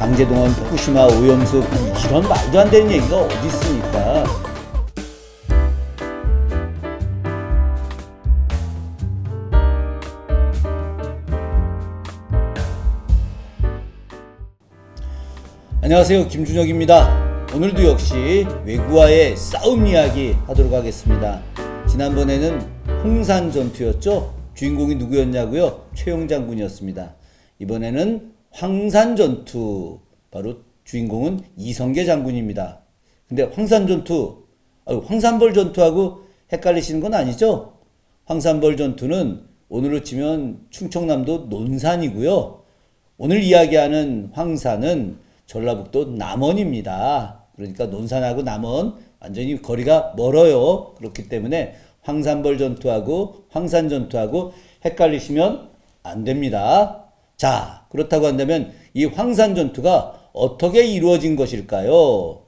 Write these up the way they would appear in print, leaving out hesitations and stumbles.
강제동원, 후쿠시마 오염수 이런 말도 안 되는 얘기가 어디 있습니까? 안녕하세요, 김준혁입니다. 오늘도 역시 외구와의 싸움 이야기 하도록 하겠습니다. 지난번에는 홍산 전투였죠. 주인공이 누구였냐고요? 최용장 군이었습니다. 이번에는 황산 전투, 바로 주인공은 이성계 장군입니다. 근데 황산 전투, 황산벌 전투하고 헷갈리시는 건 아니죠? 황산벌 전투는 오늘로 치면 충청남도 논산이고요. 오늘 이야기하는 황산은 전라북도 남원입니다. 그러니까 논산하고 남원 완전히 거리가 멀어요. 그렇기 때문에 황산벌 전투하고 황산 전투하고 헷갈리시면 안 됩니다. 자, 그렇다고 한다면 이 황산 전투가 어떻게 이루어진 것일까요?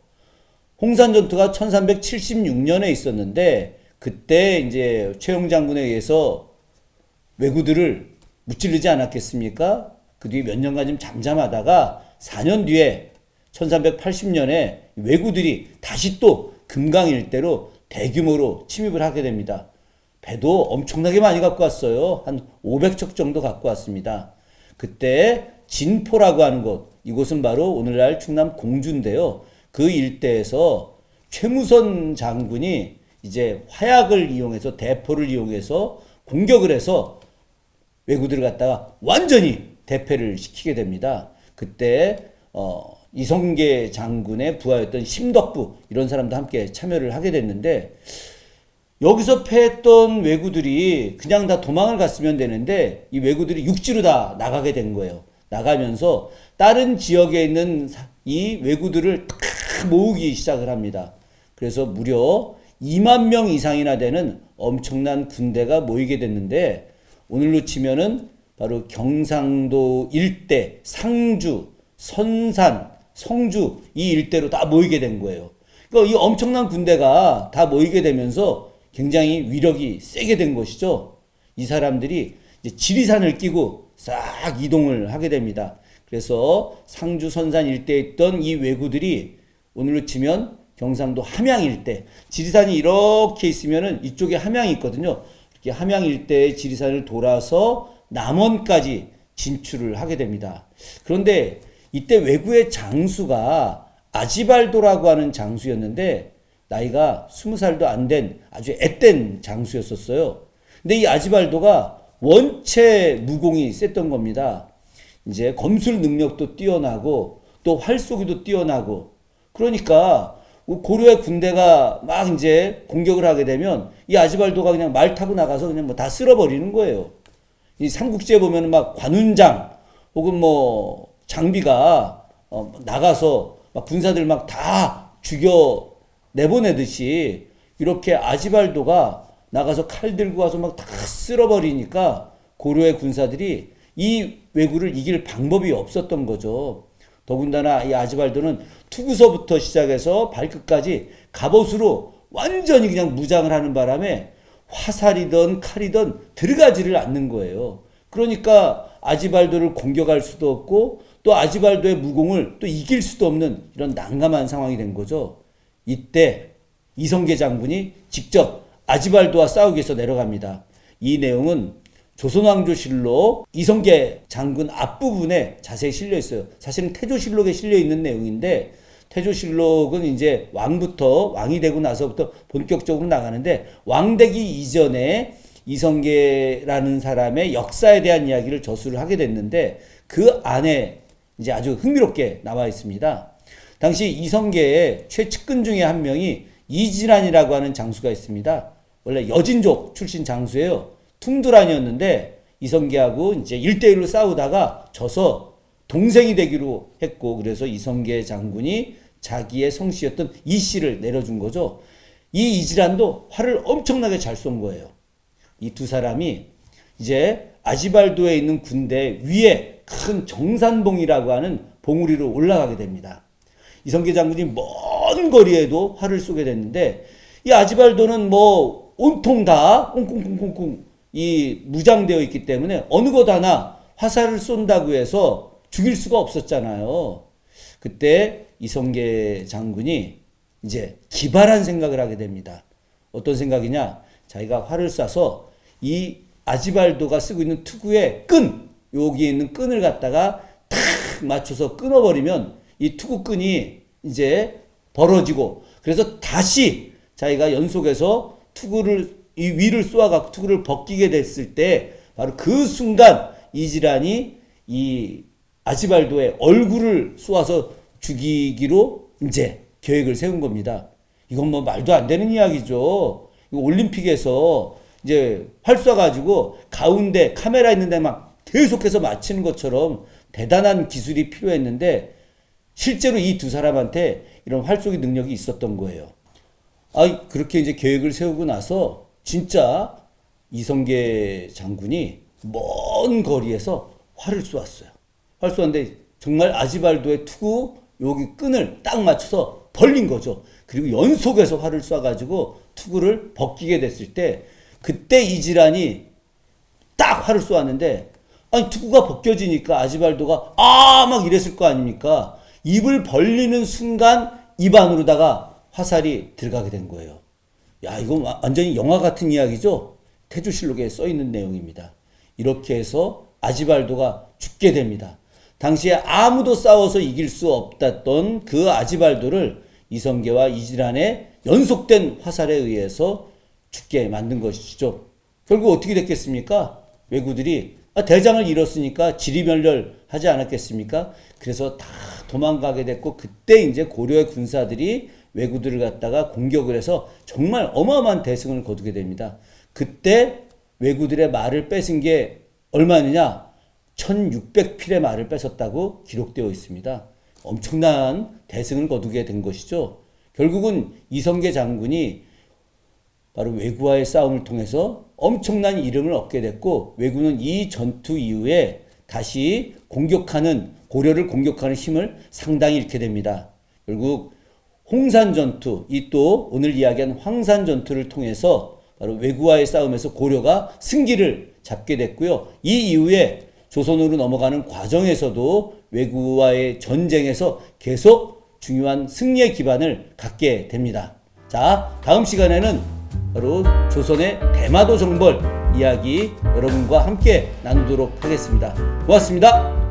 홍산 전투가 1376년에 있었는데 그때 이제 최용 장군에 의해서 왜구들을 무찌르지 않았겠습니까? 그 뒤에 몇 년간 좀 잠잠하다가 4년 뒤에 1380년에 왜구들이 다시 또 금강 일대로 대규모로 침입을 하게 됩니다. 배도 엄청나게 많이 갖고 왔어요. 한 500척 정도 갖고 왔습니다. 그때 진포라고 하는 곳, 이곳은 바로 오늘날 충남 공주인데요. 그 일대에서 최무선 장군이 이제 화약을 이용해서 대포를 이용해서 공격을 해서 왜구들을 갖다가 완전히 대패를 시키게 됩니다. 그때 이성계 장군의 부하였던 심덕부 이런 사람도 함께 참여를 하게 됐는데 여기서 패했던 왜구들이 그냥 다 도망을 갔으면 되는데 이 왜구들이 육지로 다 나가게 된 거예요. 나가면서 다른 지역에 있는 이 왜구들을 다 모으기 시작을 합니다. 그래서 무려 2만 명 이상이나 되는 엄청난 군대가 모이게 됐는데 오늘로 치면은 바로 경상도 일대, 상주, 선산, 성주 이 일대로 다 모이게 된 거예요. 그러니까 이 엄청난 군대가 다 모이게 되면서 굉장히 위력이 세게 된 것이죠. 이 사람들이 이제 지리산을 끼고 싹 이동을 하게 됩니다. 그래서 상주, 선산 일대에 있던 이 왜구들이 오늘로 치면 경상도 함양 일대, 지리산이 이렇게 있으면은 이쪽에 함양이 있거든요. 이렇게 함양 일대의 지리산을 돌아서 남원까지 진출을 하게 됩니다. 그런데 이때 왜구의 장수가 아지발도라고 하는 장수였는데 나이가 20살도 안 된 아주 앳된 장수였었어요. 근데 이 아지발도가 원체 무공이 셌던 겁니다. 이제 검술 능력도 뛰어나고 또 활쏘기도 뛰어나고 그러니까 고려의 군대가 막 이제 공격을 하게 되면 이 아지발도가 그냥 말 타고 나가서 그냥 뭐 다 쓸어버리는 거예요. 이 삼국지에 보면 막 관운장 혹은 뭐 장비가 나가서 막 군사들 막 다 죽여 내보내듯이 이렇게 아지발도가 나가서 칼 들고 와서 막 다 쓸어버리니까 고려의 군사들이 이 왜구를 이길 방법이 없었던 거죠. 더군다나 이 아지발도는 투구서부터 시작해서 발끝까지 갑옷으로 완전히 그냥 무장을 하는 바람에 화살이든 칼이든 들어가지를 않는 거예요. 그러니까 아지발도를 공격할 수도 없고 또 아지발도의 무공을 또 이길 수도 없는 이런 난감한 상황이 된 거죠. 이때 이성계 장군이 직접 아지발도와 싸우기 위해서 내려갑니다. 이 내용은 조선왕조실록 이성계 장군 앞부분에 자세히 실려 있어요. 사실은 태조실록에 실려 있는 내용인데 태조실록은 이제 왕이 되고 나서부터 본격적으로 나가는데 왕되기 이전에 이성계라는 사람의 역사에 대한 이야기를 저술을 하게 됐는데 그 안에 이제 아주 흥미롭게 나와 있습니다. 당시 이성계의 최측근 중에 한 명이 이진환이라고 하는 장수가 있습니다. 원래 여진족 출신 장수예요. 퉁두란이었는데 이성계하고 이제 1대1로 싸우다가 져서 동생이 되기로 했고 그래서 이성계 장군이 자기의 성씨였던 이씨를 내려준 거죠. 이 이진환도 활을 엄청나게 잘 쏜 거예요. 이 두 사람이 이제 아지발도에 있는 군대 위에 큰 정산봉이라고 하는 봉우리로 올라가게 됩니다. 이성계 장군이 먼 거리에도 활을 쏘게 됐는데 이 아지발도는 뭐 온통 다 꽁꽁꽁꽁꽁 이 무장되어 있기 때문에 어느 것 하나 화살을 쏜다고 해서 죽일 수가 없었잖아요. 그때 이성계 장군이 이제 기발한 생각을 하게 됩니다. 어떤 생각이냐? 자기가 활을 쏴서 이 아지발도가 쓰고 있는 투구의 끈, 여기 있는 끈을 갖다가 탁 맞춰서 끊어버리면 이 투구끈이 이제 벌어지고, 그래서 다시 자기가 연속해서 투구를 이 위를 쏘아갖고 투구를 벗기게 됐을 때 바로 그 순간 이지란이 이 아지발도의 얼굴을 쏘아서 죽이기로 이제 계획을 세운 겁니다. 이건 뭐 말도 안 되는 이야기죠. 이거 올림픽에서 이제 활 쏴가지고 가운데 카메라 있는 데 막 계속해서 맞히는 것처럼 대단한 기술이 필요했는데 실제로 이 두 사람한테 이런 활 쏘기 능력이 있었던 거예요. 그렇게 이제 계획을 세우고 나서 진짜 이성계 장군이 먼 거리에서 활을 쏘았어요. 활 쏘았는데 정말 아지발도의 투구 여기 끈을 딱 맞춰서 벌린 거죠. 그리고 연속해서 활을 쏴가지고 투구를 벗기게 됐을 때 그때 이지란이 딱 활을 쏘았는데 투구가 벗겨지니까 아지발도가 막 이랬을 거 아닙니까? 입을 벌리는 순간 입 안으로다가 화살이 들어가게 된 거예요. 야, 이건 완전히 영화 같은 이야기죠? 태조실록에 써 있는 내용입니다. 이렇게 해서 아지발도가 죽게 됩니다. 당시에 아무도 싸워서 이길 수 없었던 그 아지발도를 이성계와 이지란의 연속된 화살에 의해서 죽게 만든 것이죠. 결국 어떻게 됐겠습니까? 왜구들이 대장을 잃었으니까 지리멸렬하지 않았겠습니까? 그래서 다 도망가게 됐고, 그때 이제 고려의 군사들이 왜구들을 갖다가 공격을 해서 정말 어마어마한 대승을 거두게 됩니다. 그때 왜구들의 말을 뺏은 게 얼마느냐? 1600필의 말을 뺏었다고 기록되어 있습니다. 엄청난 대승을 거두게 된 것이죠. 결국은 이성계 장군이 바로 왜구와의 싸움을 통해서 엄청난 이름을 얻게 됐고, 왜구는 이 전투 이후에 다시 고려를 공격하는 힘을 상당히 잃게 됩니다. 결국 홍산 전투, 이 또 오늘 이야기한 황산 전투를 통해서 바로 왜구와의 싸움에서 고려가 승기를 잡게 됐고요. 이 이후에 조선으로 넘어가는 과정에서도 왜구와의 전쟁에서 계속 중요한 승리의 기반을 갖게 됩니다. 자, 다음 시간에는 바로 조선의 대마도 정벌 이야기 여러분과 함께 나누도록 하겠습니다. 고맙습니다.